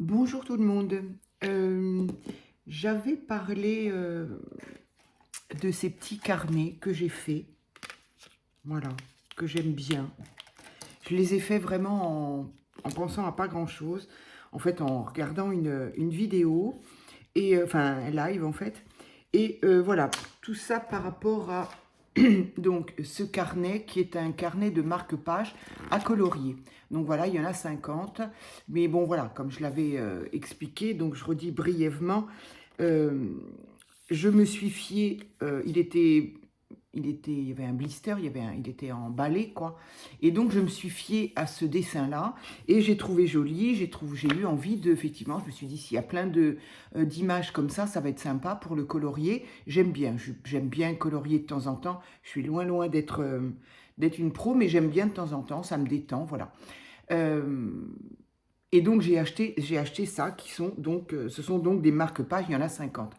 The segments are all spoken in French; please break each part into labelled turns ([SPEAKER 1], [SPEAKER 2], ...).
[SPEAKER 1] Bonjour tout le monde. Euh, J'avais parlé de ces petits carnets que j'ai faits, voilà, que j'aime bien. Je les ai faits vraiment en pensant à pas grand-chose, en fait en regardant une vidéo, et enfin un live en fait. Et voilà, tout ça par rapport à donc ce carnet qui est un carnet de marque-page à colorier. Donc voilà, il y en a 50. Mais bon voilà, comme je l'avais expliqué, donc je redis brièvement, euh, je me suis fiée, il y avait un blister, il était emballé, quoi. Et donc, je me suis fiée à ce dessin-là et j'ai trouvé joli, j'ai eu envie de, effectivement, je me suis dit, s'il y a plein d'images comme ça va être sympa pour le colorier. J'aime bien colorier de temps en temps. Je suis loin d'être une pro, mais j'aime bien de temps en temps, ça me détend, voilà. Euh, et donc j'ai acheté ça, ce sont donc des marque-pages, il y en a 50.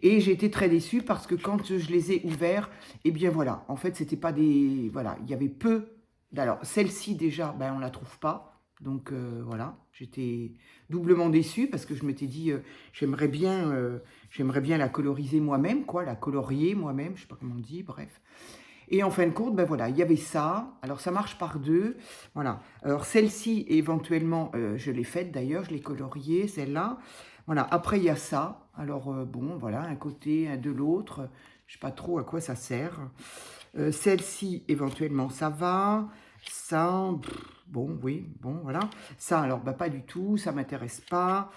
[SPEAKER 1] Et j'ai été très déçue parce que quand je les ai ouverts, eh bien voilà, en fait c'était pas des... Voilà, il y avait peu... Alors celle-ci déjà, ben, on la trouve pas. Donc voilà, j'étais doublement déçue parce que je m'étais dit, j'aimerais bien la coloriser moi-même, quoi, la colorier moi-même, je sais pas comment on dit, bref. Et en fin de compte, ben voilà, il y avait ça. Alors ça marche par deux. Voilà. Alors celle-ci, éventuellement, je l'ai faite d'ailleurs, je l'ai coloriée, celle-là. Voilà. Après, il y a ça. Alors bon, voilà, un côté, un de l'autre. Je ne sais pas trop à quoi ça sert. Celle-ci, éventuellement, ça va. Ça, bon, oui, bon, voilà. Ça, alors, bah, pas du tout, ça m'intéresse pas.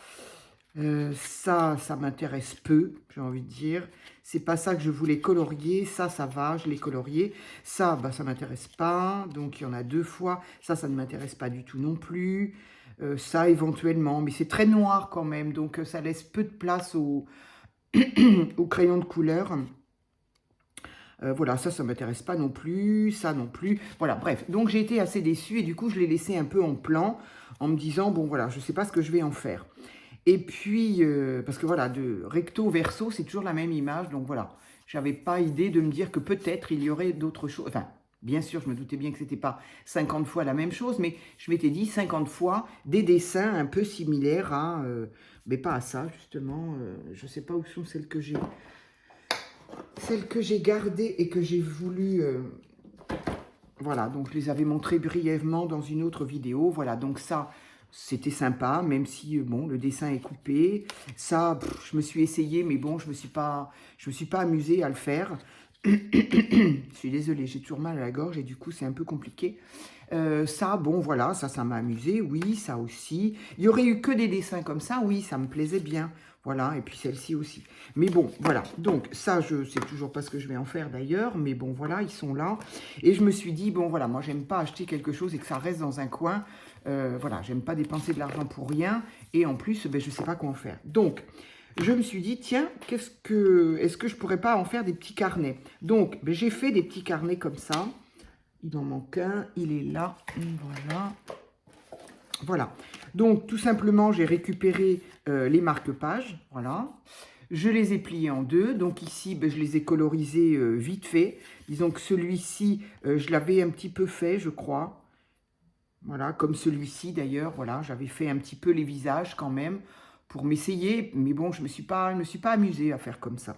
[SPEAKER 1] Ça m'intéresse peu, j'ai envie de dire. C'est pas ça que je voulais colorier. Ça va, je l'ai colorié. Ça, bah, ça m'intéresse pas. Donc, il y en a deux fois. Ça ne m'intéresse pas du tout non plus. Ça, éventuellement. Mais c'est très noir quand même. Donc, ça laisse peu de place au crayon de couleur. Voilà, ça m'intéresse pas non plus. Ça non plus. Voilà, bref. Donc, j'ai été assez déçue. Et du coup, je l'ai laissé un peu en plan. En me disant, bon, voilà, je sais pas ce que je vais en faire. Et puis, parce que voilà, de recto verso, c'est toujours la même image. Donc voilà, j'avais pas idée de me dire que peut-être il y aurait d'autres choses. Enfin, bien sûr, je me doutais bien que c'était pas 50 fois la même chose, mais je m'étais dit 50 fois des dessins un peu similaires à... mais pas à ça, justement. Je sais pas où sont celles que j'ai gardées et que j'ai voulu... voilà, donc je les avais montrées brièvement dans une autre vidéo. Voilà, donc ça, c'était sympa, même si, bon, le dessin est coupé. Ça, je me suis essayée, mais bon, je me suis pas amusée à le faire. Je suis désolée, j'ai toujours mal à la gorge et du coup, c'est un peu compliqué. Ça, bon, voilà, ça m'a amusé, oui, ça aussi. Il y aurait eu que des dessins comme ça, oui, ça me plaisait bien. Voilà, et puis celle-ci aussi. Mais bon, voilà, donc ça, je sais toujours pas ce que je vais en faire d'ailleurs, mais bon, voilà, ils sont là. Et je me suis dit, bon, voilà, moi, j'aime pas acheter quelque chose et que ça reste dans un coin. Voilà, j'aime pas dépenser de l'argent pour rien. Et en plus, ben, je sais pas quoi en faire. Donc, je me suis dit, tiens, est-ce que je pourrais pas en faire des petits carnets? Donc, ben, j'ai fait des petits carnets comme ça. Il en manque un, il est là, voilà. Voilà, donc tout simplement, j'ai récupéré les marque-pages, voilà. Je les ai pliés en deux, donc ici, ben, je les ai colorisés vite fait. Disons que celui-ci, je l'avais un petit peu fait, je crois. Voilà, comme celui-ci d'ailleurs, voilà, j'avais fait un petit peu les visages quand même pour m'essayer, mais bon, je me suis pas amusée à faire comme ça.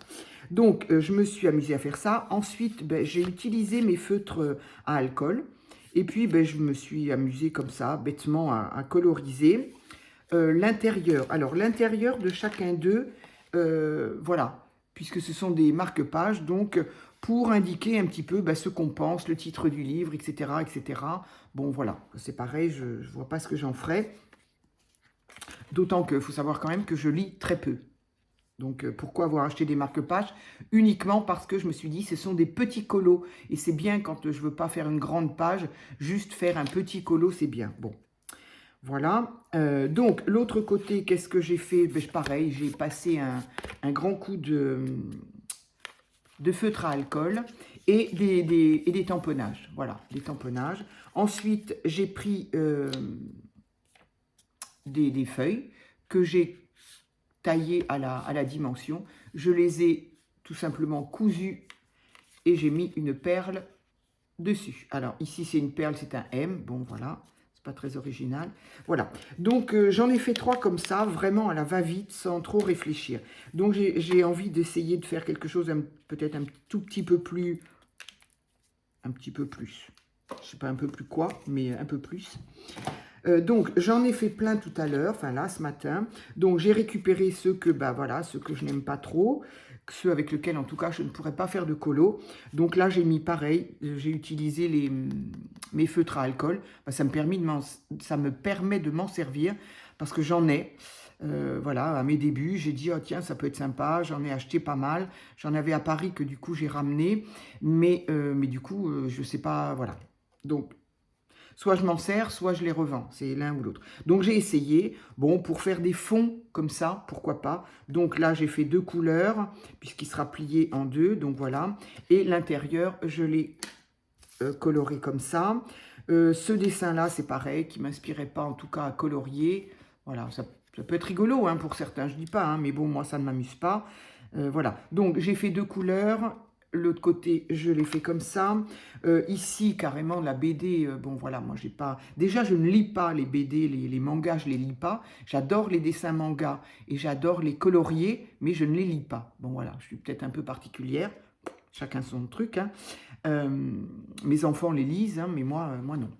[SPEAKER 1] Donc, je me suis amusée à faire ça. Ensuite, ben, j'ai utilisé mes feutres à alcool. Et puis, ben, je me suis amusée comme ça, bêtement, à coloriser l'intérieur. Alors, l'intérieur de chacun d'eux, voilà, puisque ce sont des marque-pages, donc pour indiquer un petit peu ben, ce qu'on pense, le titre du livre, etc., etc. Bon, voilà, c'est pareil, je ne vois pas ce que j'en ferai. D'autant qu'il faut savoir quand même que je lis très peu. Donc, pourquoi avoir acheté des marque-pages? Uniquement parce que je me suis dit, ce sont des petits colos. Et c'est bien quand je ne veux pas faire une grande page, juste faire un petit colo, c'est bien. Bon, voilà. Donc, l'autre côté, qu'est-ce que j'ai fait? Ben, pareil, j'ai passé un grand coup de feutre à alcool et des tamponnages. Voilà, des tamponnages. Ensuite, j'ai pris des feuilles que j'ai taillées à la dimension. Je les ai tout simplement cousues et j'ai mis une perle dessus. Alors ici c'est une perle, c'est un M, bon voilà, pas très original. Voilà. Donc, j'en ai fait 3 comme ça, vraiment à la va-vite, sans trop réfléchir. Donc, j'ai envie d'essayer de faire quelque chose peut-être un tout petit peu plus... Un petit peu plus. Je sais pas un peu plus quoi, mais un peu plus. Donc, j'en ai fait plein tout à l'heure, enfin là, ce matin. Donc, j'ai récupéré ceux que, bah voilà, ceux que je n'aime pas trop, ceux avec lesquels, en tout cas, je ne pourrais pas faire de colo. Donc là, j'ai mis pareil, j'ai utilisé mes feutres à alcool. Bah, ça me permet de m'en servir parce que j'en ai. Voilà, à mes débuts, j'ai dit, oh tiens, ça peut être sympa, j'en ai acheté pas mal. J'en avais à Paris que du coup, j'ai ramené. Mais du coup, je sais pas, voilà. Donc, soit je m'en sers, soit je les revends. C'est l'un ou l'autre. Donc, j'ai essayé. Bon, pour faire des fonds comme ça, pourquoi pas. Donc là, j'ai fait 2 couleurs, puisqu'il sera plié en 2. Donc, voilà. Et l'intérieur, je l'ai coloré comme ça. Ce dessin-là, c'est pareil, qui ne m'inspirait pas, en tout cas, à colorier. Voilà, ça peut être rigolo hein, pour certains, je ne dis pas. Hein, mais bon, moi, ça ne m'amuse pas. Voilà. Donc, j'ai fait 2 couleurs. L'autre côté, je l'ai fait comme ça. Ici, carrément, la BD, bon, voilà, moi, j'ai pas... Déjà, je ne lis pas les BD, les mangas, je les lis pas. J'adore les dessins mangas et j'adore les colorier, mais je ne les lis pas. Bon, voilà, je suis peut-être un peu particulière. Chacun son truc. Hein. Mes enfants les lisent, hein, mais moi non.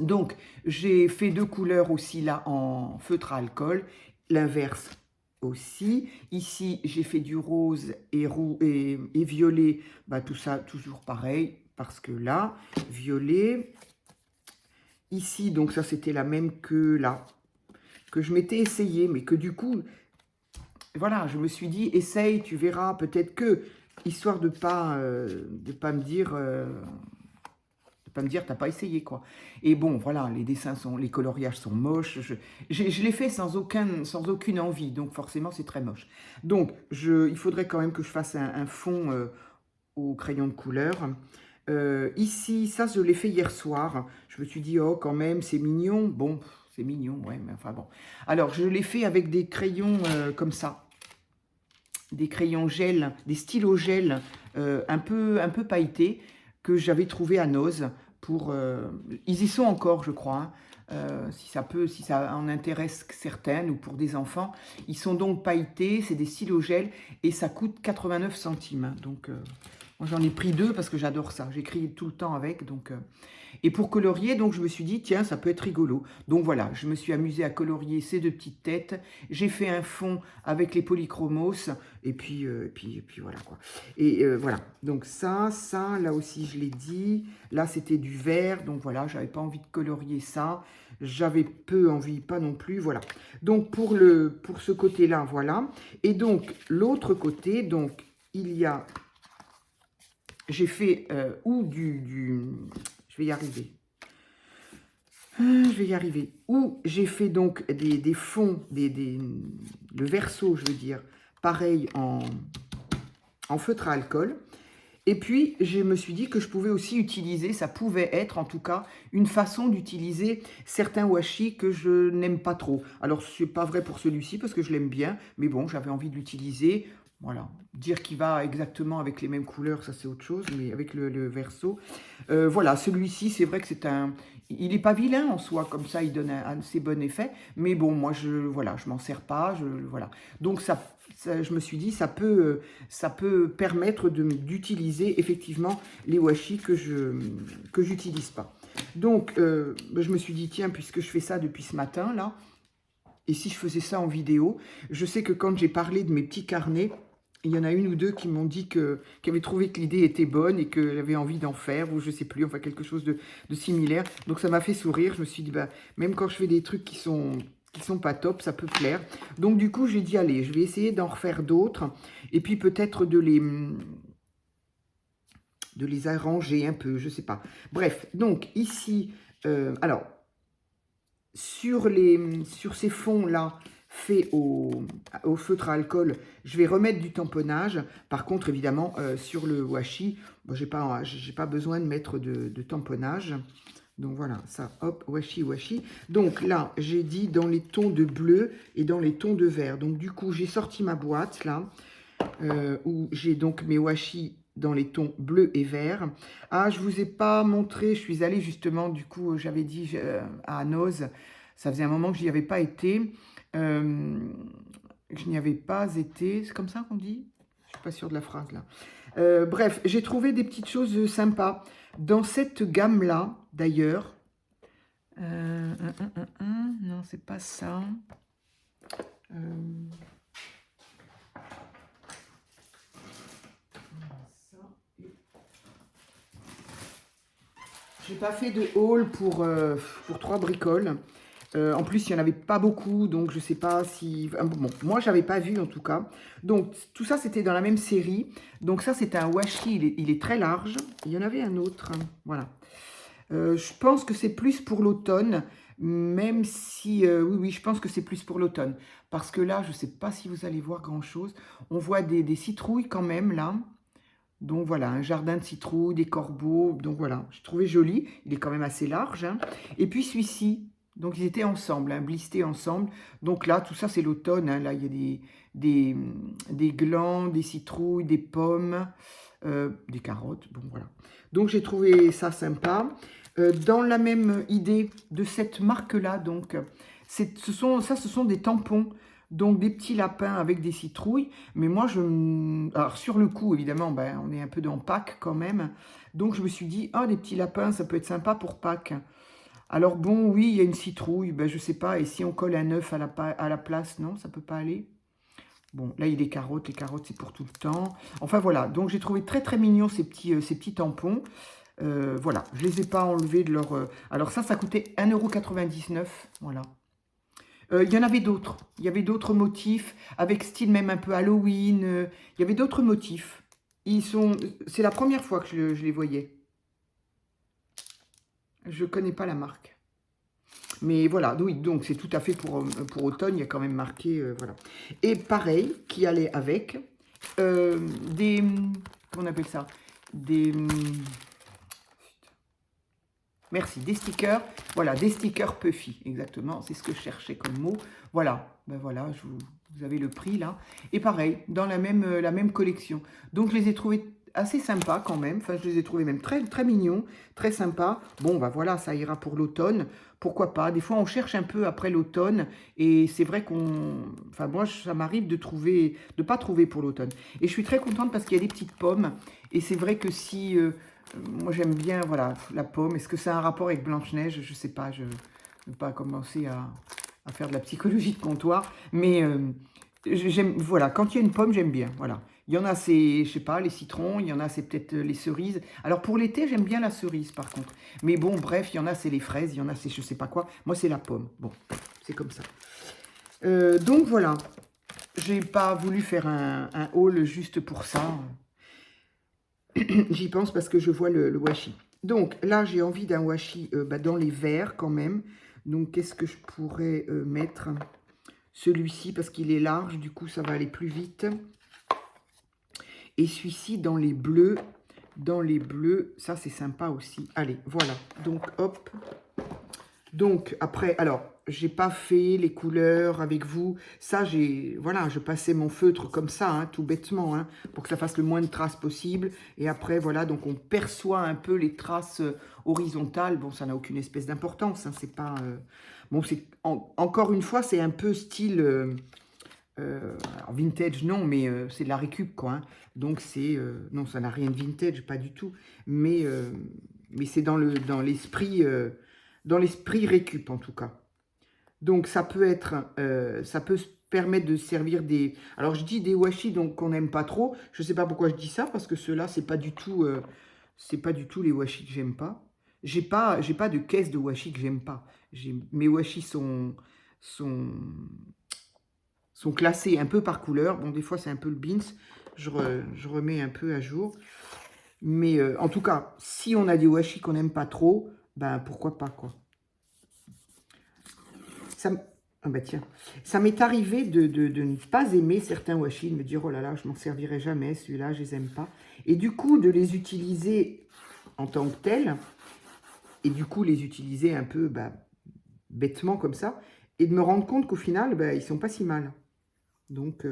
[SPEAKER 1] Donc, j'ai fait 2 couleurs aussi, là, en feutre à alcool. L'inverse aussi. Ici, j'ai fait du rose et violet. Bah, tout ça, toujours pareil, parce que là, violet. Ici, donc ça, c'était la même que là, que je m'étais essayé, mais que du coup, voilà, je me suis dit, essaye, tu verras, peut-être que, histoire de pas me dire... pas me dire, t'as pas essayé, quoi. Et bon, voilà, les coloriages sont moches. Je l'ai fait sans aucune envie, donc forcément, c'est très moche. Donc, il faudrait quand même que je fasse un fond au crayon de couleur. Ici, ça, je l'ai fait hier soir. Je me suis dit, oh, quand même, c'est mignon. Bon, c'est mignon, ouais, mais enfin bon. Alors, je l'ai fait avec des crayons comme ça. Des crayons gel, des stylos gel un peu pailletés que j'avais trouvé à Noz. Ils y sont encore, je crois, hein. Si ça en intéresse certaines ou pour des enfants. Ils sont donc pailletés, c'est des stylos gel et ça coûte 89 centimes. Hein. Donc, moi j'en ai pris 2 parce que j'adore ça. J'écris tout le temps avec. Donc, et pour colorier, donc je me suis dit, tiens, ça peut être rigolo. Donc voilà, je me suis amusée à colorier ces 2 petites têtes. J'ai fait un fond avec les polychromos. Et puis voilà quoi. Et voilà, donc ça, là aussi je l'ai dit. Là c'était du vert, donc voilà, j'avais pas envie de colorier ça. J'avais peu envie, pas non plus, voilà. Donc pour ce côté-là, voilà. Et donc l'autre côté, donc il y a... J'ai fait je vais y arriver. Je vais y arriver. Où j'ai fait donc des fonds, le verso, je veux dire, pareil en feutre à alcool. Et puis, je me suis dit que je pouvais aussi utiliser, ça pouvait être en tout cas, une façon d'utiliser certains washi que je n'aime pas trop. Alors, ce n'est pas vrai pour celui-ci parce que je l'aime bien, mais bon, j'avais envie de l'utiliser. Voilà, dire qu'il va exactement avec les mêmes couleurs, ça c'est autre chose, mais avec le verso. Voilà, celui-ci, c'est vrai que c'est un... Il n'est pas vilain en soi, comme ça, il donne un assez bon effet. Mais bon, moi, je m'en sers pas, voilà. Donc, je me suis dit, ça peut permettre d'utiliser effectivement les washi que j'utilise pas. Donc, je me suis dit, tiens, puisque je fais ça depuis ce matin, là, et si je faisais ça en vidéo, je sais que quand j'ai parlé de mes petits carnets, il y en a 1 ou 2 qui m'ont dit qui avaient trouvé que l'idée était bonne et qu'elle avait envie d'en faire, ou je sais plus, enfin quelque chose de similaire. Donc ça m'a fait sourire, je me suis dit, bah, même quand je fais des trucs qui sont pas top, ça peut plaire. Donc du coup, j'ai dit, allez, je vais essayer d'en refaire d'autres, et puis peut-être de les arranger un peu, je sais pas. Bref, donc ici, alors, sur ces fonds-là, faits au feutre à alcool, je vais remettre du tamponnage. Par contre, évidemment, sur le washi, bon, j'ai pas besoin de mettre de tamponnage. Donc voilà, ça, hop, washi. Donc là, j'ai dit dans les tons de bleu et dans les tons de vert. Donc du coup, j'ai sorti ma boîte là, où j'ai donc mes washi dans les tons bleus et verts. Ah, je vous ai pas montré, je suis allée justement, du coup, j'avais dit à Anoz, ça faisait un moment que je n'y avais pas été. Je n'y avais pas été, c'est comme ça qu'on dit? Je suis pas sûre de la phrase là. Bref, j'ai trouvé des petites choses sympas. Dans cette gamme-là, d'ailleurs, non, c'est pas ça. J'ai pas fait de haul pour 3 bricoles. En plus, il n'y en avait pas beaucoup, donc je sais pas si... Bon, moi, j'avais pas vu en tout cas. Donc, tout ça, c'était dans la même série. Donc ça, c'est un washi, il est très large. Il y en avait un autre, hein. Voilà. Je pense que c'est plus pour l'automne, même si... oui, je pense que c'est plus pour l'automne. Parce que là, je sais pas si vous allez voir grand-chose. On voit des citrouilles quand même, là. Donc voilà, un jardin de citrouilles, des corbeaux. Donc voilà, je trouvais joli. Il est quand même assez large, hein. Et puis celui-ci, donc ils étaient ensemble, hein, blistés ensemble. Donc là, tout ça, c'est l'automne, hein. Là, il y a des glands, des citrouilles, des pommes, des carottes. Bon, voilà. Donc j'ai trouvé ça sympa. Dans la même idée de cette marque-là, donc, ce sont des tampons. Donc des petits lapins avec des citrouilles. Mais moi, alors sur le coup, évidemment, ben, on est un peu dans Pâques quand même. Donc je me suis dit, ah, des petits lapins, ça peut être sympa pour Pâques. Alors bon, oui, il y a une citrouille, ben, je sais pas. Et si on colle un œuf à la place, non, ça peut pas aller. Bon, là, il y a des carottes. Les carottes, c'est pour tout le temps. Enfin, voilà. Donc j'ai trouvé très, très mignons ces petits tampons. Voilà, je les ai pas enlevés de leur... Alors ça coûtait 1,99 €. Voilà. Il y en avait d'autres. Il y avait d'autres motifs, avec style même un peu Halloween. Il y avait d'autres motifs. C'est la première fois que je les voyais. Je ne connais pas la marque. Mais voilà, oui, donc c'est tout à fait pour automne. Il y a quand même marqué, voilà. Et pareil, qui allait avec, des... Comment on appelle ça? Des... Merci, des stickers. Voilà, des stickers Puffy, exactement. C'est ce que je cherchais comme mot. Voilà, ben voilà, vous avez le prix là. Et pareil, dans la même collection. Donc, je les ai trouvés assez sympas quand même. Enfin, je les ai trouvés même très, très mignons, très sympas. Bon, ben voilà, ça ira pour l'automne. Pourquoi pas? Des fois, on cherche un peu après l'automne. Et c'est vrai Enfin, moi, ça m'arrive de pas trouver pour l'automne. Et je suis très contente parce qu'il y a des petites pommes. Et c'est vrai que si... moi, j'aime bien, voilà, la pomme. Est-ce que ça a un rapport avec Blanche-Neige? Je ne sais pas, je ne vais pas commencer à faire de la psychologie de comptoir. Mais j'aime, voilà, quand il y a une pomme, j'aime bien, voilà. Il y en a, c'est, je sais pas, les citrons. Il y en a, c'est peut-être les cerises. Alors, pour l'été, j'aime bien la cerise, par contre. Mais bon, bref, il y en a, c'est les fraises. Il y en a, c'est je sais pas quoi. Moi, c'est la pomme. Bon, c'est comme ça. Donc, voilà. J'ai pas voulu faire un haul juste pour ça. J'y pense parce que je vois le washi. Donc là, j'ai envie d'un washi dans les verts quand même. Donc qu'est-ce que je pourrais mettre? Celui-ci parce qu'il est large, du coup ça va aller plus vite. Et celui-ci dans les bleus. Dans les bleus, ça c'est sympa aussi. Allez, voilà. Donc hop. Donc après, alors, j'ai pas fait les couleurs avec vous. Ça, voilà, je passais mon feutre comme ça, hein, tout bêtement, hein, pour que ça fasse le moins de traces possible. Et après, voilà, donc on perçoit un peu les traces horizontales. Bon, ça n'a aucune espèce d'importance, hein, c'est pas... Bon, encore une fois, c'est un peu style... alors vintage, non, mais c'est de la récup, quoi. Hein. Donc c'est... non, ça n'a rien de vintage, pas du tout. Mais c'est dans l'esprit... dans l'esprit récup, en tout cas. Donc, ça peut être... ça peut se permettre de servir des... Alors, je dis des washi donc qu'on n'aime pas trop. Je ne sais pas pourquoi je dis ça, parce que ceux-là, c'est pas du tout les washi que j'aime pas. J'ai pas de caisse de washi que j'aime pas. Mes washi sont classés un peu par couleur. Bon, des fois, c'est un peu le beans. Je remets un peu à jour. Mais en tout cas, si on a des washi qu'on n'aime pas trop, ben pourquoi pas, quoi. Ah bah tiens, ça m'est arrivé de ne pas aimer certains washi, de me dire, oh là là, je m'en servirai jamais, celui-là, je les aime pas. Et du coup, de les utiliser en tant que tels, et du coup, les utiliser un peu bêtement comme ça, et de me rendre compte qu'au final, ils sont pas si mal. Donc,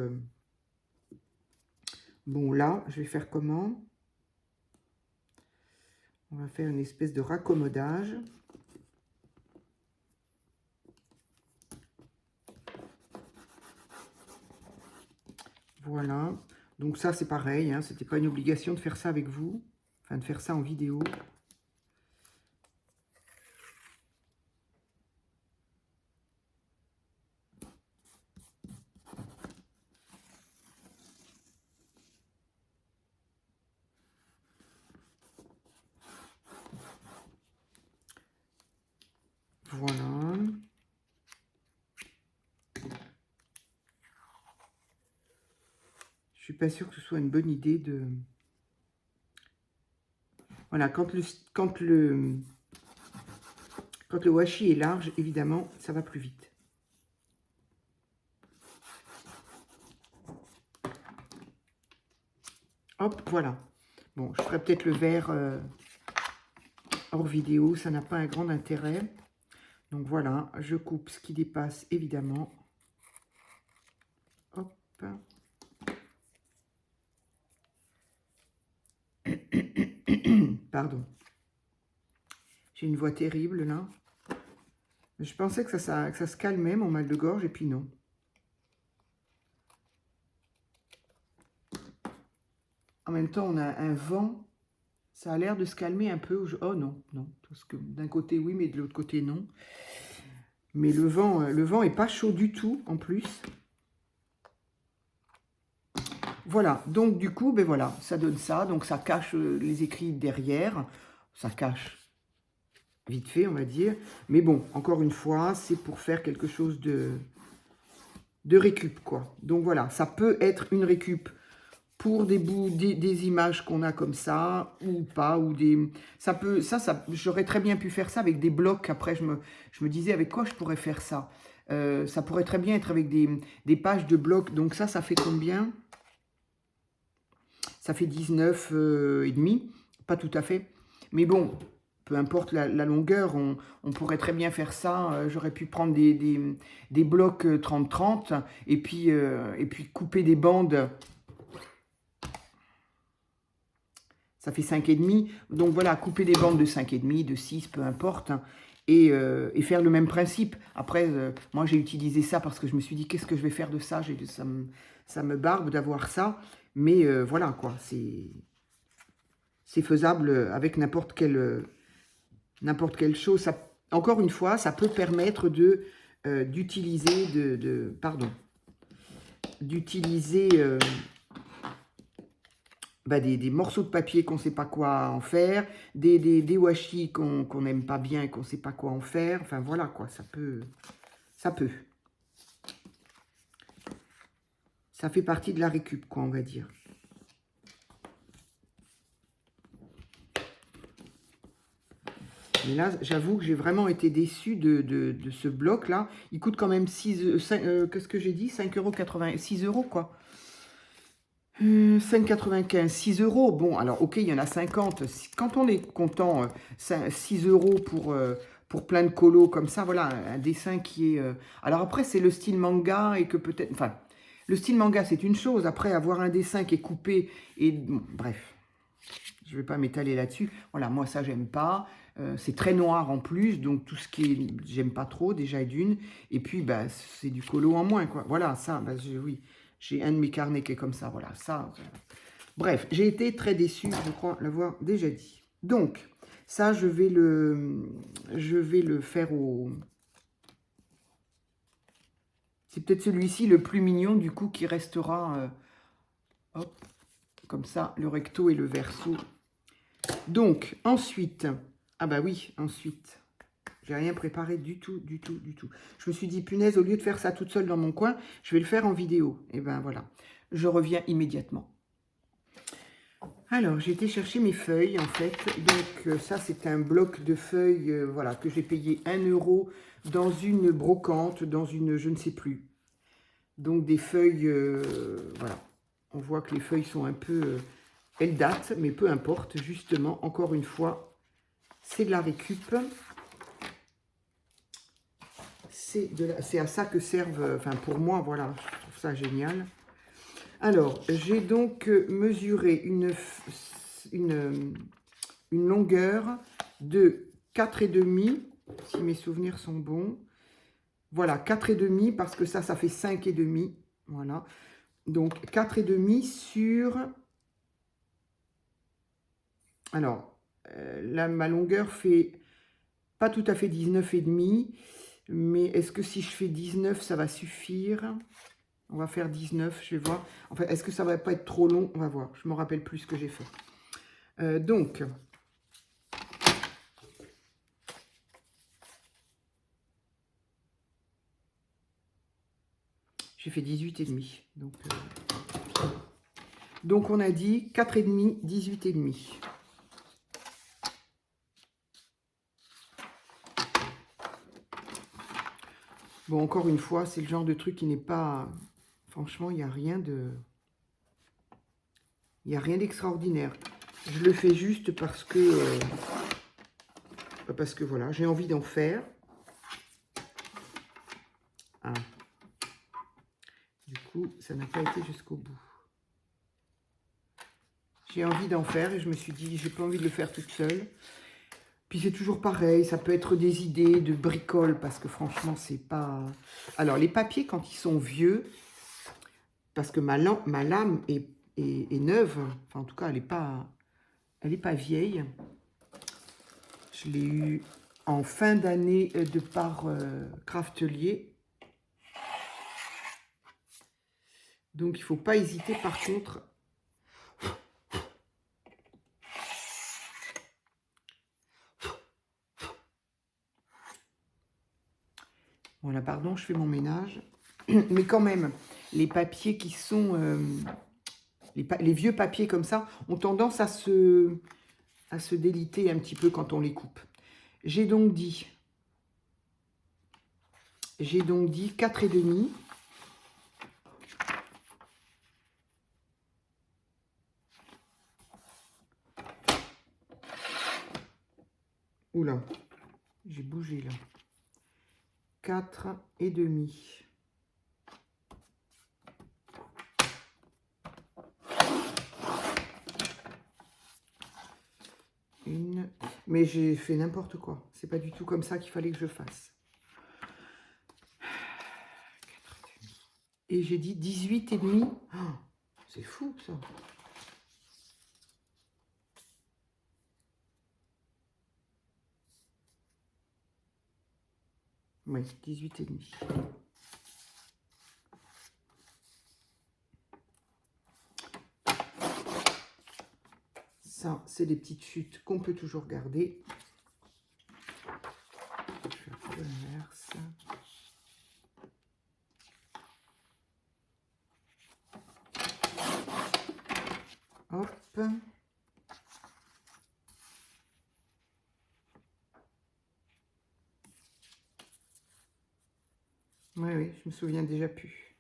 [SPEAKER 1] bon, là, je vais faire comment? On va faire une espèce de raccommodage. Voilà. Donc ça, c'est pareil, hein, c'était pas une obligation de faire ça avec vous. Enfin, de faire ça en vidéo. Voilà. Je suis pas sûre que ce soit une bonne idée de... Voilà, quand le washi est large, évidemment, ça va plus vite. Hop, voilà. Bon, je ferai peut-être le vert hors vidéo, ça n'a pas un grand intérêt. Donc voilà, je coupe ce qui dépasse, évidemment. Hop. Pardon. J'ai une voix terrible, là. Je pensais que ça se calmait, mon mal de gorge, et puis non. En même temps, on a un vent. Ça a l'air de se calmer un peu. Oh non, non. Parce que d'un côté, oui, mais de l'autre côté, non. Mais le vent est pas chaud du tout, en plus. Voilà. Donc, du coup, ben voilà, ça donne ça. Donc, ça cache les écrits derrière. Ça cache vite fait, on va dire. Mais bon, encore une fois, c'est pour faire quelque chose de récup, quoi. Donc, voilà. Ça peut être une récup pour des bouts, des images qu'on a comme ça, ou pas, ou des... Ça j'aurais très bien pu faire ça avec des blocs. Après, je me disais, avec quoi je pourrais faire ça? Ça pourrait très bien être avec des pages de blocs. Donc ça fait combien? Ça fait 19 et demi, pas tout à fait. Mais bon, peu importe la longueur, on pourrait très bien faire ça. J'aurais pu prendre des blocs 30-30 et puis couper des bandes. Ça fait 5,5. Donc voilà, couper des bandes de 5,5, de 6, peu importe. Et faire le même principe. Après, moi j'ai utilisé ça parce que je me suis dit, qu'est-ce que je vais faire de ça? Ça me barbe d'avoir ça. Mais voilà quoi, c'est faisable avec n'importe quelle chose. Ça, encore une fois, ça peut permettre d'utiliser d'utiliser des morceaux de papier qu'on ne sait pas quoi en faire, des washi qu'on n'aime pas bien et qu'on ne sait pas quoi en faire. Enfin, voilà, quoi, ça peut. Ça fait partie de la récup, quoi, on va dire. Mais là, j'avoue que j'ai vraiment été déçue de ce bloc-là. Il coûte quand même qu'est-ce que j'ai dit? 5,80 €, 6 €, quoi. 5,95, 6 €. Bon, alors, ok, il y en a 50. Quand on est content, 6 € pour plein de colos comme ça, voilà, un dessin qui est... Alors après, c'est le style manga et que peut-être... Enfin, le style manga, c'est une chose. Après, avoir un dessin qui est coupé et... Bon, bref, je ne vais pas m'étaler là-dessus. Voilà, moi, ça, j'aime pas. C'est très noir en plus, donc tout ce qui est... J'aime pas trop, déjà, d'une. Et puis, bah, c'est du colo en moins, quoi. Voilà, ça, bah, oui... J'ai un de mes carnets qui est comme ça, voilà, ça. Bref, j'ai été très déçue, je crois l'avoir déjà dit. Donc, ça, je vais le faire au... C'est peut-être celui-ci le plus mignon, du coup, qui restera... hop, comme ça, le recto et le verso. Donc, ensuite... Ah bah oui, ensuite... J'ai rien préparé du tout, du tout, du tout. Je me suis dit, punaise, au lieu de faire ça toute seule dans mon coin, je vais le faire en vidéo. Et ben voilà, je reviens immédiatement. Alors, j'ai été chercher mes feuilles, en fait. Donc, ça, c'est un bloc de feuilles, voilà, que j'ai payé 1 € dans une brocante, dans une, je ne sais plus. Donc, des feuilles, voilà. On voit que les feuilles sont un peu... elles datent, mais peu importe. Justement, encore une fois, c'est de la récup. C'est à ça que servent, enfin pour moi, voilà, je trouve ça génial. Alors, j'ai donc mesuré une une longueur de 4,5, si mes souvenirs sont bons. Voilà, 4,5 parce que ça fait 5,5. Voilà. Donc 4,5 sur... Alors, là, ma longueur fait pas tout à fait 19,5. Mais est-ce que si je fais 19, ça va suffire? On va faire 19, je vais voir. Enfin, est-ce que ça va pas être trop long? On va voir. Je me rappelle plus ce que j'ai fait. Donc, j'ai fait 18,5. Donc, on a dit 4,5, 18,5. Bon, encore une fois, c'est le genre de truc qui n'est pas... Franchement, il n'y a rien de... Il n'y a rien d'extraordinaire. Je le fais juste parce que... voilà, j'ai envie d'en faire. Ah. Du coup, ça n'a pas été jusqu'au bout. J'ai envie d'en faire et je me suis dit, j'ai pas envie de le faire toute seule. Puis c'est toujours pareil, ça peut être des idées de bricole, parce que franchement, c'est pas... Alors, les papiers, quand ils sont vieux, parce que ma lame est neuve, enfin, en tout cas, elle est pas vieille. Je l'ai eu en fin d'année de par Craftelier. Donc, il ne faut pas hésiter, par contre... Voilà, pardon, je fais mon ménage. Mais quand même, les papiers qui sont... les vieux papiers comme ça ont tendance à se déliter un petit peu quand on les coupe. J'ai donc dit 4,5. Oula, j'ai bougé là. 4,5. Mais j'ai fait n'importe quoi. C'est pas du tout comme ça qu'il fallait que je fasse. Et j'ai dit 18,5. Oh, c'est fou ça. Oui, 18,5. Ça, c'est des petites chutes qu'on peut toujours garder. Je vais faire l'inverse. Hop. Oui, je me souviens déjà plus.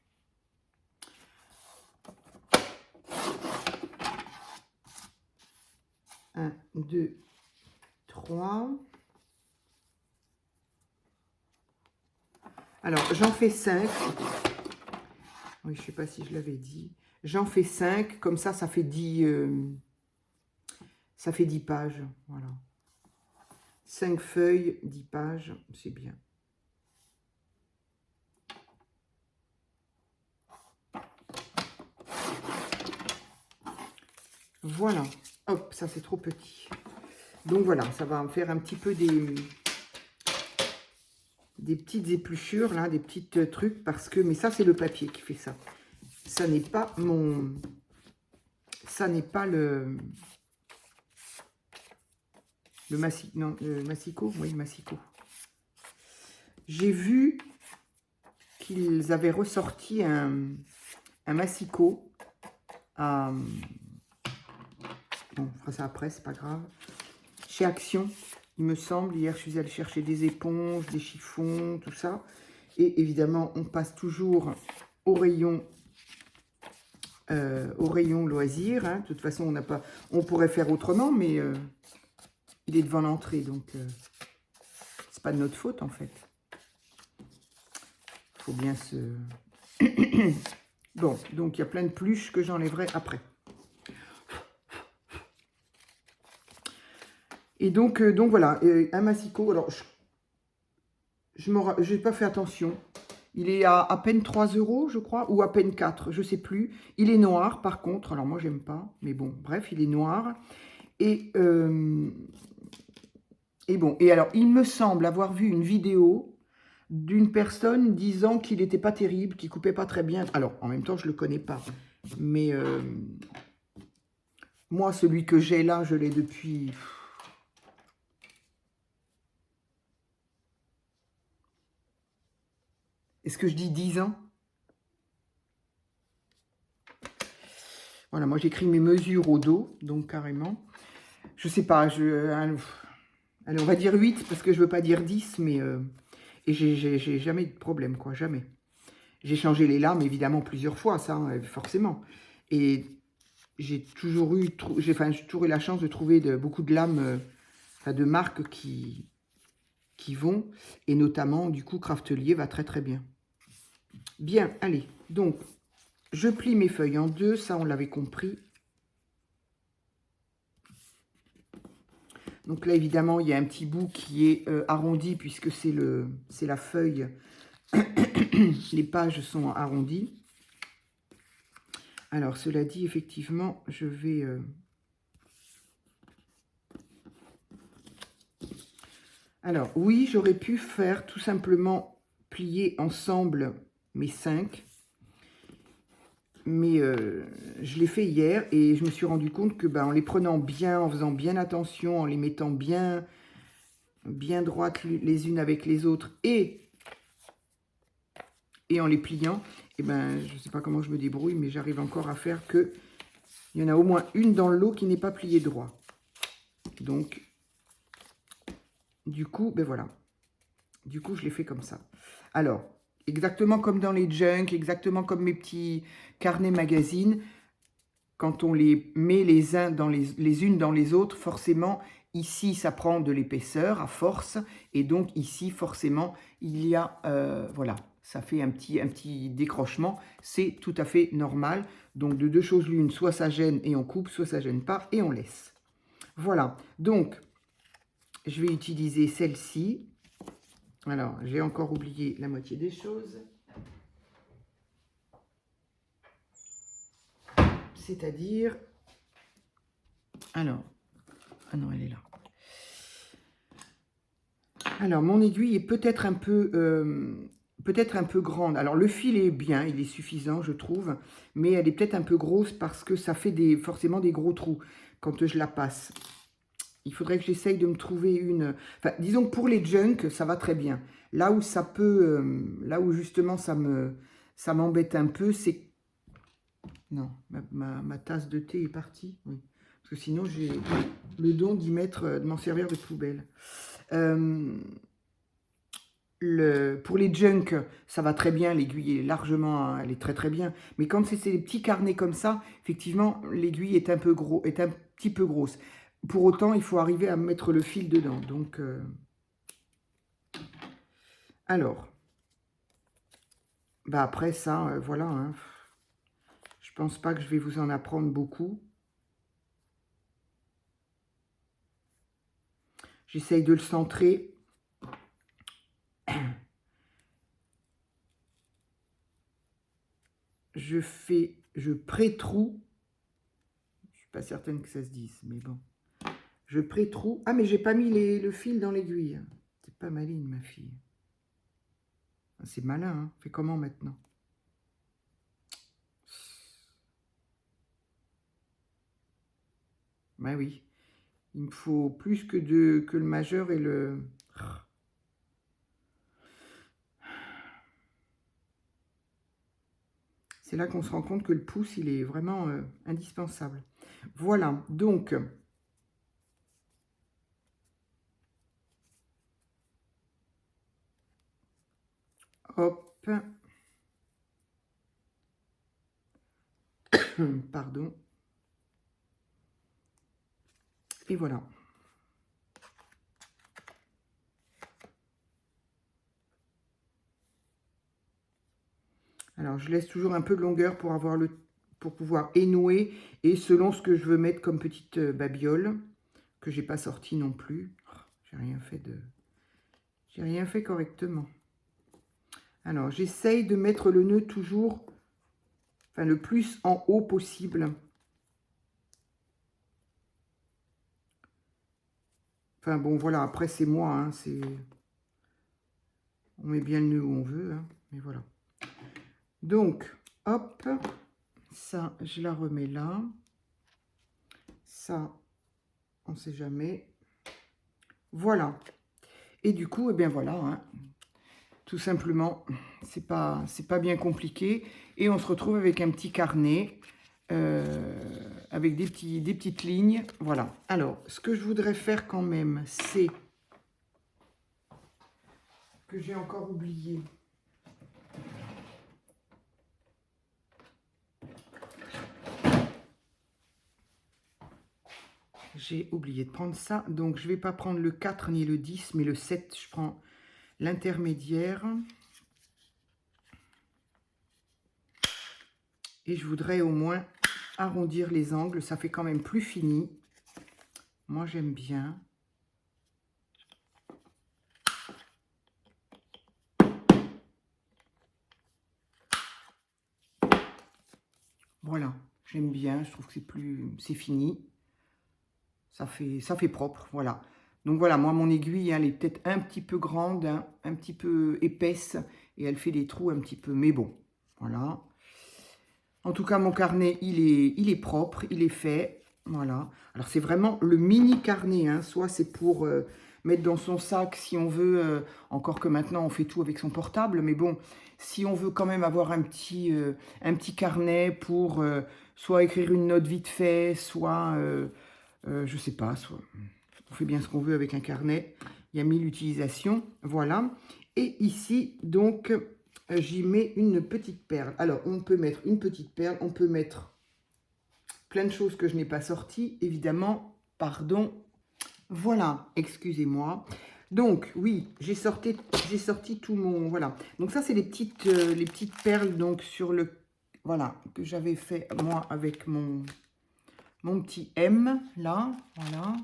[SPEAKER 1] Un, deux, trois. Alors, j'en fais 5. Oui, je ne sais pas si je l'avais dit. J'en fais 5. Comme ça, ça fait 10, ça fait 10 pages. Voilà. 5 feuilles, 10 pages. C'est bien. Voilà. Hop, ça c'est trop petit. Donc voilà, ça va me faire un petit peu des petites épluchures, là, des petits trucs, parce que... Mais ça, c'est le papier qui fait ça. Ça n'est pas mon... Ça n'est pas le non, le massicot. Oui, le massicot. J'ai vu qu'ils avaient ressorti un massicot. Bon, on fera ça après, c'est pas grave. Chez Action, il me semble. Hier, je suis allée chercher des éponges, des chiffons, tout ça. Et évidemment, on passe toujours au rayon loisirs. Hein. De toute façon, on pourrait faire autrement, mais il est devant l'entrée, donc c'est pas de notre faute, en fait. Il faut bien se... Bon, donc il y a plein de pluches que j'enlèverai après. Et donc voilà, un massicot. Alors, je n'ai pas fait attention. Il est à peine 3 €, je crois, ou à peine 4, je ne sais plus. Il est noir, par contre. Alors, moi, j'aime pas. Mais bon, bref, il est noir. Et bon, et alors, il me semble avoir vu une vidéo d'une personne disant qu'il n'était pas terrible, qu'il coupait pas très bien. Alors, en même temps, je ne le connais pas. Mais moi, celui que j'ai là, je l'ai depuis... Est-ce que je dis 10 ans? Voilà, moi j'écris mes mesures au dos, donc carrément. Je sais pas, allez, on va dire 8, parce que je veux pas dire 10, mais... et j'ai jamais eu de problème, quoi, jamais. J'ai changé les lames, évidemment, plusieurs fois, ça, forcément. Et j'ai toujours eu la chance de trouver beaucoup de lames, de marques qui vont, et notamment, du coup, Craftelier va très très bien. Bien, allez, donc, je plie mes feuilles en deux, ça on l'avait compris. Donc là, évidemment, il y a un petit bout qui est arrondi, puisque c'est la feuille. Les pages sont arrondies. Alors, cela dit, effectivement, je vais... Alors, oui, j'aurais pu faire tout simplement plier ensemble mes 5. Mais je l'ai fait hier et je me suis rendu compte que en les prenant bien, en faisant bien attention, en les mettant bien droites les unes avec les autres et en les pliant, je ne sais pas comment je me débrouille, mais j'arrive encore à faire que il y en a au moins une dans le lot qui n'est pas pliée droit. Donc, du coup, voilà. Du coup, je l'ai fait comme ça. Alors, exactement comme dans les junk, exactement comme mes petits carnets magazines, quand on les met les uns dans les unes dans les autres, forcément, ici, ça prend de l'épaisseur à force. Et donc, ici, forcément, il y a, voilà, ça fait un petit décrochement. C'est tout à fait normal. Donc, de deux choses l'une, soit ça gêne et on coupe, soit ça gêne pas et on laisse. Voilà. Donc, je vais utiliser celle-ci. Alors, j'ai encore oublié la moitié des choses. C'est-à-dire... Alors... Ah non, elle est là. Alors, mon aiguille est peut-être un peu grande. Alors, le fil est bien, il est suffisant, je trouve. Mais elle est peut-être un peu grosse parce que ça fait forcément des gros trous quand je la passe. Il faudrait que j'essaye de me trouver une... Enfin, disons que pour les junk, ça va très bien. Là où ça peut... là où justement ça m'embête un peu, c'est... Non, ma tasse de thé est partie. Oui. Parce que sinon, j'ai le don de m'en servir de poubelle. Pour les junk, ça va très bien. L'aiguille est largement... Elle est très très bien. Mais quand c'est des petits carnets comme ça, effectivement, l'aiguille est un petit peu grosse. Pour autant, il faut arriver à mettre le fil dedans. Donc, alors, après ça, voilà. Hein. Je pense pas que je vais vous en apprendre beaucoup. J'essaye de le centrer. Je pré-trou. Je suis pas certaine que ça se dise, mais bon. Je pré-trou. Ah, mais j'ai pas mis le fil dans l'aiguille. C'est pas maligne, ma fille. C'est malin, hein. Fait comment maintenant? Ben oui. Il me faut plus que le majeur et le... C'est là qu'on se rend compte que le pouce, il est vraiment indispensable. Voilà, donc... Hop. Pardon. Et voilà. Alors, je laisse toujours un peu de longueur pour pouvoir énouer et selon ce que je veux mettre comme petite babiole, que j'ai pas sorti non plus. J'ai rien fait correctement. Alors, j'essaye de mettre le nœud toujours, enfin, le plus en haut possible. Enfin, bon, voilà, après, c'est moi, hein, c'est... On met bien le nœud où on veut, hein, mais voilà. Donc, hop, ça, je la remets là. Ça, on ne sait jamais. Voilà. Et du coup, eh bien voilà, hein, tout simplement, c'est pas bien compliqué. Et on se retrouve avec un petit carnet, avec des petites lignes. Voilà. Alors, ce que je voudrais faire quand même, c'est que j'ai encore oublié. J'ai oublié de prendre ça. Donc, je ne vais pas prendre le 4 ni le 10, mais le 7. Je prends l'intermédiaire. Et je voudrais au moins arrondir les angles. Ça fait quand même plus fini. Moi, j'aime bien. Voilà, j'aime bien. Je trouve que c'est fini. Ça fait propre, voilà. Donc voilà, moi, mon aiguille, elle est peut-être un petit peu grande, hein, un petit peu épaisse. Et elle fait des trous un petit peu. Mais bon, voilà. En tout cas, mon carnet, il est propre, il est fait. Voilà. Alors, c'est vraiment le mini carnet. Hein. Soit c'est pour mettre dans son sac si on veut. Encore que maintenant, on fait tout avec son portable. Mais bon, si on veut quand même avoir un petit carnet pour soit écrire une note vite fait, soit, je sais pas, soit on fait bien ce qu'on veut avec un carnet. Il y a 1000 utilisations. Voilà. Et ici, donc... j'y mets une petite perle. Alors, on peut mettre une petite perle, on peut mettre plein de choses que je n'ai pas sorties, évidemment, pardon. Voilà, excusez-moi. Donc, oui, j'ai sorti tout mon... Voilà. Donc, ça, c'est les petites perles, donc, sur le... Voilà, que j'avais fait, moi, avec mon petit M, là, voilà.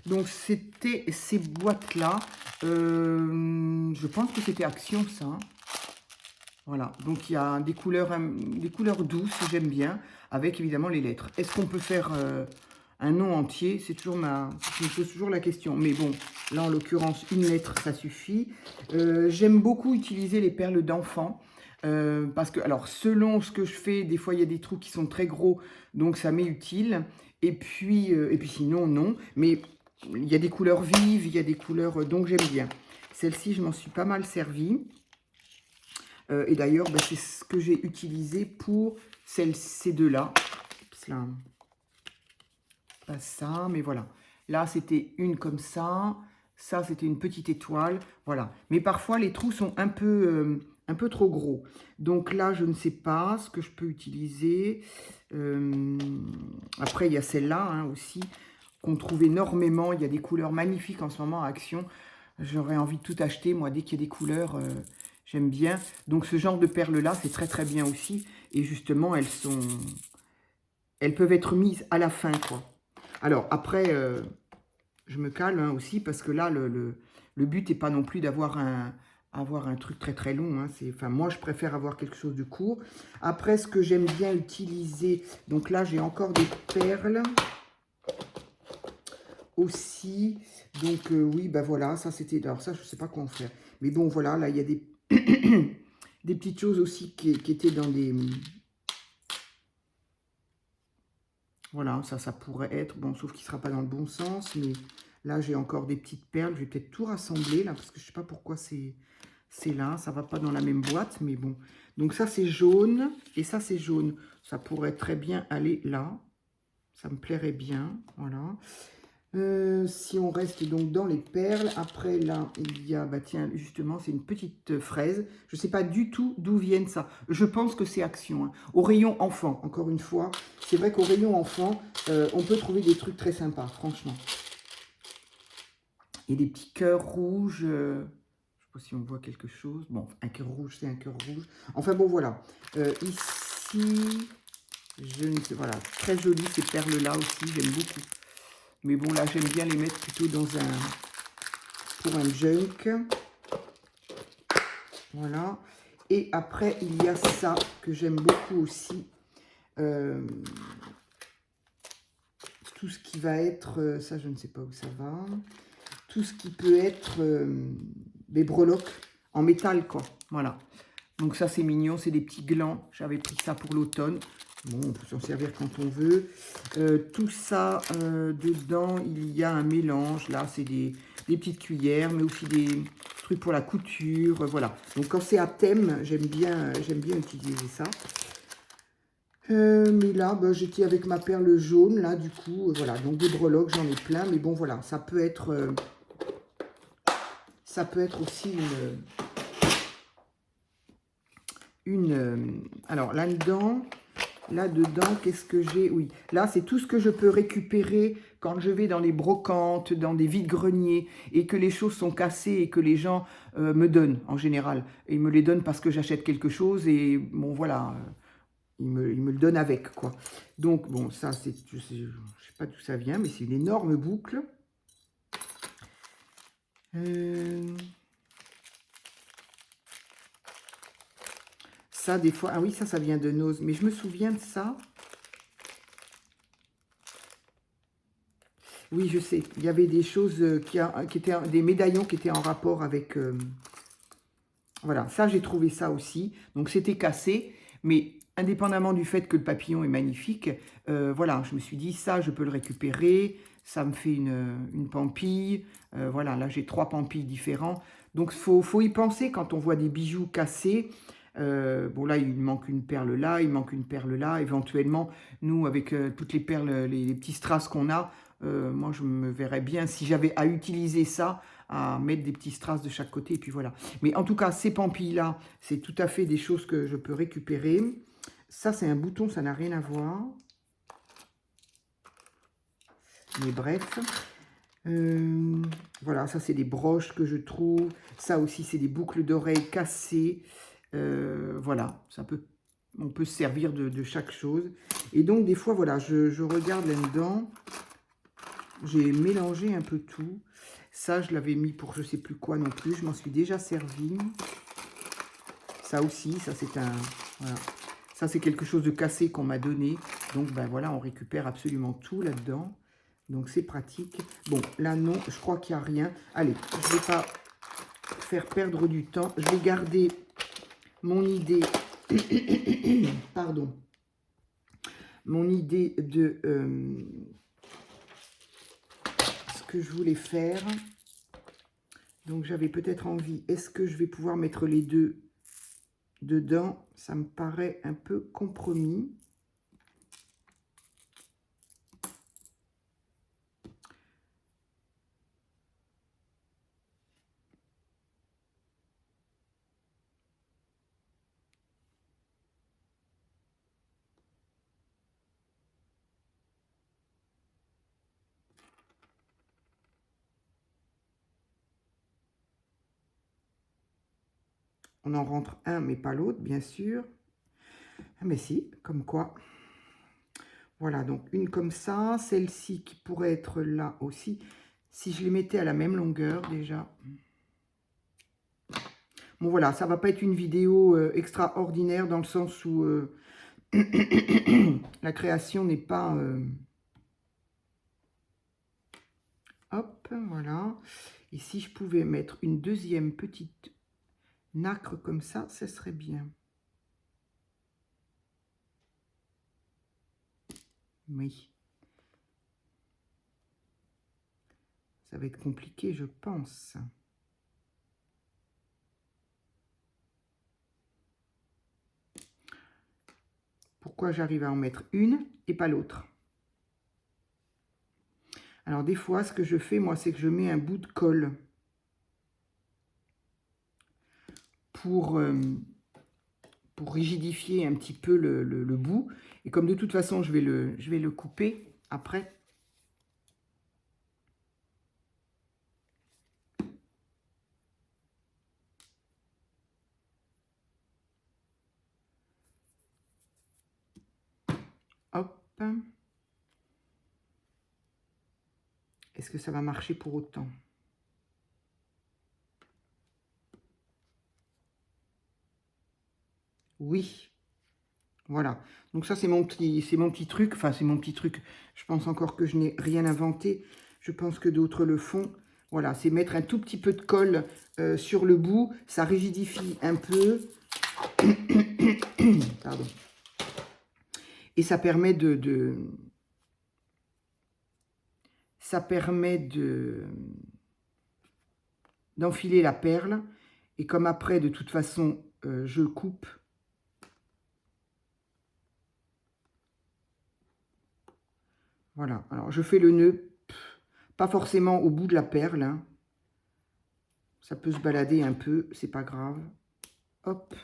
[SPEAKER 1] Donc, c'était ces boîtes-là. Je pense que c'était Action, ça, hein. Voilà, donc il y a des couleurs douces, j'aime bien, avec évidemment les lettres. Est-ce qu'on peut faire un nom entier? C'est toujours je me pose toujours la question. Mais bon, là en l'occurrence, une lettre, ça suffit. J'aime beaucoup utiliser les perles d'enfant. Parce que, alors, selon ce que je fais, des fois il y a des trous qui sont très gros, donc ça m'est utile. Et puis sinon, non. Mais il y a des couleurs vives, il y a des couleurs, donc j'aime bien. Celle-ci, je m'en suis pas mal servie. Et d'ailleurs, c'est ce que j'ai utilisé pour ces deux-là. Pas ça, mais voilà. Là, c'était une comme ça. Ça, c'était une petite étoile. Voilà. Mais parfois, les trous sont un peu trop gros. Donc là, je ne sais pas ce que je peux utiliser. Après, il y a celle-là hein, aussi, qu'on trouve énormément. Il y a des couleurs magnifiques en ce moment à Action. J'aurais envie de tout acheter. Moi, dès qu'il y a des couleurs... j'aime bien. Donc, ce genre de perles-là, c'est très, très bien aussi. Et justement, elles peuvent être mises à la fin, quoi. Alors, après, je me calme hein, aussi parce que là, le but n'est pas non plus d'avoir un truc très, très long. Hein. Enfin, moi, je préfère avoir quelque chose de court. Après, ce que j'aime bien utiliser... Donc là, j'ai encore des perles aussi. Donc, oui, bah voilà, ça, c'était... Alors, ça, je ne sais pas quoi en faire. Mais bon, voilà, là, il y a des... des petites choses aussi qui étaient dans des... Voilà, ça pourrait être, bon, sauf qu'il ne sera pas dans le bon sens, mais là, j'ai encore des petites perles. Je vais peut-être tout rassembler, là, parce que je ne sais pas pourquoi c'est là. Ça ne va pas dans la même boîte, mais bon. Donc, ça, c'est jaune, et ça, c'est jaune. Ça pourrait très bien aller là. Ça me plairait bien, voilà. Si on reste donc dans les perles, après là, il y a, bah tiens, justement, c'est une petite fraise. Je ne sais pas du tout d'où viennent ça. Je pense que c'est Action. Hein. Au rayon enfant, encore une fois. C'est vrai qu'au rayon enfant, on peut trouver des trucs très sympas, franchement. Et des petits cœurs rouges. Je ne sais pas si on voit quelque chose. Bon, un cœur rouge, c'est un cœur rouge. Enfin bon, voilà. Ici, je ne sais, voilà, très joli ces perles-là aussi, j'aime beaucoup. Mais bon, là, j'aime bien les mettre plutôt dans pour un junk. Voilà. Et après, il y a ça que j'aime beaucoup aussi. Tout ce qui va être, ça je ne sais pas où ça va, tout ce qui peut être des breloques en métal, quoi. Voilà. Donc ça, c'est mignon, c'est des petits glands. J'avais pris ça pour l'automne. Bon, on peut s'en servir quand on veut. Tout ça, dedans, il y a un mélange. Là, c'est des petites cuillères, mais aussi des trucs pour la couture. Voilà. Donc quand c'est à thème, j'aime bien utiliser ça. Mais là, bah, j'étais avec ma perle jaune, là, du coup, voilà. Donc des breloques, j'en ai plein. Mais bon, voilà, ça peut être aussi alors là-dedans, qu'est-ce que j'ai? Oui, là, c'est tout ce que je peux récupérer quand je vais dans les brocantes, dans des vides-greniers, et que les choses sont cassées et que les gens me donnent, en général. Et ils me les donnent parce que j'achète quelque chose, et bon, voilà, ils me le donnent avec, quoi. Donc, bon, ça, c'est, je sais pas d'où ça vient, mais c'est une énorme boucle. Ça, des fois... Ah oui, ça vient de Nose. Mais je me souviens de ça. Oui, je sais. Il y avait des choses qui étaient... Des médaillons qui étaient en rapport avec... Voilà, ça, j'ai trouvé ça aussi. Donc, c'était cassé. Mais indépendamment du fait que le papillon est magnifique, voilà, je me suis dit, ça, je peux le récupérer. Ça me fait une pampille. Voilà, là, j'ai 3 pampilles différents. Donc, faut y penser quand on voit des bijoux cassés. Bon, là, il manque une perle là, il manque une perle là. Éventuellement, nous, avec toutes les perles, les petits strass qu'on a, moi, je me verrais bien, si j'avais à utiliser ça, à mettre des petits strass de chaque côté, et puis voilà. Mais en tout cas, ces pampilles-là, c'est tout à fait des choses que je peux récupérer. Ça, c'est un bouton, ça n'a rien à voir. Mais bref. Voilà, ça, c'est des broches que je trouve. Ça aussi, c'est des boucles d'oreilles cassées. Voilà, on peut se servir de chaque chose. Et donc, des fois, voilà, je regarde là-dedans. J'ai mélangé un peu tout. Ça, je l'avais mis pour je sais plus quoi non plus. Je m'en suis déjà servi. Ça aussi, ça c'est un... Voilà. Ça, c'est quelque chose de cassé qu'on m'a donné. Donc, ben voilà, on récupère absolument tout là-dedans. Donc, c'est pratique. Bon, là, non, je crois qu'il n'y a rien. Allez, je ne vais pas faire perdre du temps. Je vais garder mon idée... Pardon. Mon idée de ce que je voulais faire. Donc, j'avais peut-être envie. Est-ce que je vais pouvoir mettre les deux dedans? Ça me paraît un peu compromis. On en rentre un, mais pas l'autre, bien sûr. Ah, mais si, comme quoi. Voilà, donc une comme ça. Celle-ci qui pourrait être là aussi. Si je les mettais à la même longueur, déjà. Bon, voilà, ça va pas être une vidéo extraordinaire dans le sens où la création n'est pas... Hop, voilà. Et si je pouvais mettre une deuxième petite nacre comme ça, ce serait bien. Oui. Ça va être compliqué, je pense. Pourquoi j'arrive à en mettre une et pas l'autre? Alors, des fois, ce que je fais, moi, c'est que je mets un bout de colle pour rigidifier un petit peu le bout. Et comme de toute façon, je vais le couper après. Hop. Est-ce que ça va marcher pour autant? Oui. Voilà. Donc ça, c'est mon petit truc. Enfin, c'est mon petit truc. Je pense encore que je n'ai rien inventé. Je pense que d'autres le font. Voilà, c'est mettre un tout petit peu de colle sur le bout. Ça rigidifie un peu. Pardon. Et ça permet d'enfiler la perle. Et comme après, de toute façon, je coupe. Voilà. Alors, je fais le nœud, pas forcément au bout de la perle. Hein. Ça peut se balader un peu, c'est pas grave. Hop.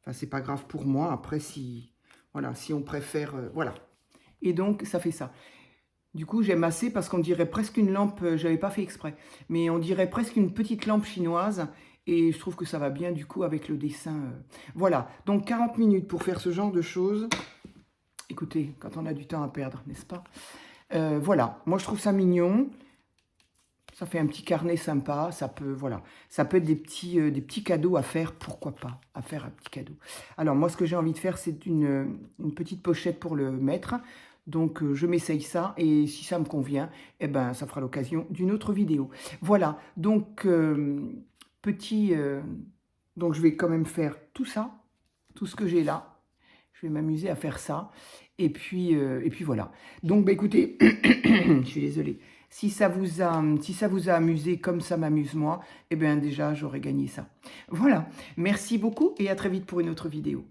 [SPEAKER 1] Enfin, c'est pas grave pour moi. Après, si, voilà, si on préfère, voilà. Et donc, ça fait ça. Du coup, j'aime assez parce qu'on dirait presque une lampe, j'avais pas fait exprès, mais on dirait presque une petite lampe chinoise. Et je trouve que ça va bien, du coup, avec le dessin. Voilà. Donc, 40 minutes pour faire ce genre de choses. Écoutez, quand on a du temps à perdre, n'est-ce pas? Voilà. Moi, je trouve ça mignon. Ça fait un petit carnet sympa, ça peut, voilà, ça peut être des petits cadeaux à faire, pourquoi pas, à faire un petit cadeau. Alors moi, ce que j'ai envie de faire, c'est une petite pochette pour le mettre. Donc je m'essaye ça, et si ça me convient, eh ben, ça fera l'occasion d'une autre vidéo. Voilà, donc donc je vais quand même faire tout ça, tout ce que j'ai là. Je vais m'amuser à faire ça. Et puis voilà. Donc, bah, écoutez, je suis désolée. Si ça vous a amusé comme ça m'amuse moi, eh bien déjà, j'aurais gagné ça. Voilà. Merci beaucoup et à très vite pour une autre vidéo.